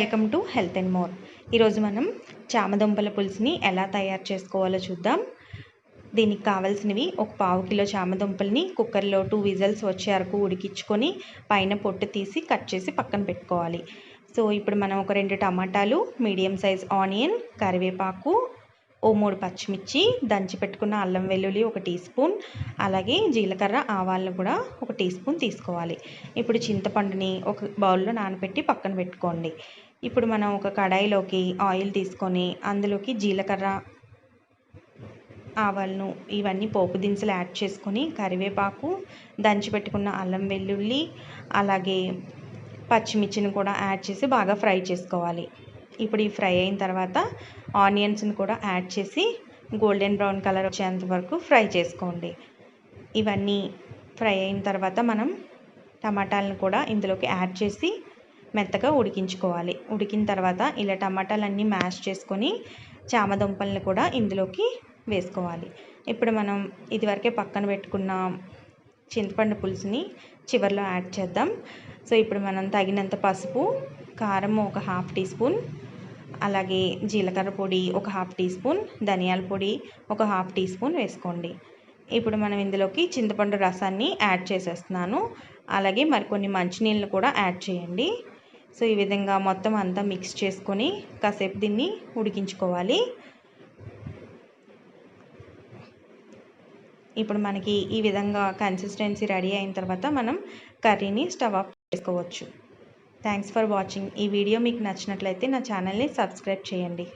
Welcome to health and more. ఈరోజు మనం చామదుంపల పులుసుని ఎలా తయారు చేసుకోవాలో చూద్దాం. దీనికి కావాల్సినవి ఒక పావు కిలో చామదుంపల్ని కుక్కర్లో 2 విజిల్స్ వచ్చే వరకు ఉడికించుకొని పైన పొట్టు తీసి కట్ చేసి పక్కన పెట్టుకోవాలి. సో ఇప్పుడు మనం ఒక 2 టమాటాలు, మీడియం సైజ్ ఆనియన్, కరివేపాకు, ఓ 3 పచ్చిమిర్చి, దంచి పెట్టుకున్న అల్లం వెల్లుల్లి 1 టీ స్పూన్, అలాగే జీలకర్ర ఆవాలను కూడా 1 టీ స్పూన్ తీసుకోవాలి. ఇప్పుడు చింతపండుని ఒక బౌల్లో నానబెట్టి పక్కన పెట్టుకోండి. ఇప్పుడు మనం ఒక కడాయిలోకి ఆయిల్ తీసుకొని అందులోకి జీలకర్ర, ఆవాలను ఇవన్నీ పోపు దినుసులు యాడ్ చేసుకొని కరివేపాకు, దంచి పెట్టుకున్న అల్లం వెల్లుల్లి, అలాగే పచ్చిమిర్చిని కూడా యాడ్ చేసి బాగా ఫ్రై చేసుకోవాలి. ఇప్పుడు ఈ ఫ్రై అయిన తర్వాత ఆనియన్స్ని కూడా యాడ్ చేసి గోల్డెన్ బ్రౌన్ కలర్ వచ్చేంత వరకు ఫ్రై చేసుకోండి. ఇవన్నీ ఫ్రై అయిన తర్వాత మనం టమాటాలను కూడా ఇందులోకి యాడ్ చేసి మెత్తగా ఉడికించుకోవాలి. ఉడికిన తర్వాత ఇలా టమాటాలన్నీ మ్యాష్ చేసుకొని చామదుంపలను కూడా ఇందులోకి వేసుకోవాలి. ఇప్పుడు మనం ఇదివరకే పక్కన పెట్టుకున్న చింతపండు పులుసుని చివరిలో యాడ్ చేద్దాం. సో ఇప్పుడు మనం తగినంత పసుపు, కారం ఒక 1/2 టీ స్పూన్, అలాగే జీలకర్ర పొడి ఒక 1/2 టీ స్పూన్, ధనియాల పొడి ఒక 1/2 టీ స్పూన్ వేసుకోండి. ఇప్పుడు మనం ఇందులోకి చింతపండు రసాన్ని యాడ్ చేసేస్తున్నాను. అలాగే మరికొన్ని మంచినీళ్ళను కూడా యాడ్ చేయండి. సో ఈ విధంగా మొత్తం అంతా మిక్స్ చేసుకొని కాసేపు దీన్ని ఉడికించుకోవాలి. ఇప్పుడు మనకి ఈ విధంగా కన్సిస్టెన్సీ రెడీ అయిన తర్వాత మనం కర్రీని స్టవ్ ఆఫ్ చేసుకోవచ్చు. Thanks for watching. ఈ వీడియో మీకు నచ్చినట్లయితే నా ఛానల్ని సబ్స్క్రైబ్ చేయండి.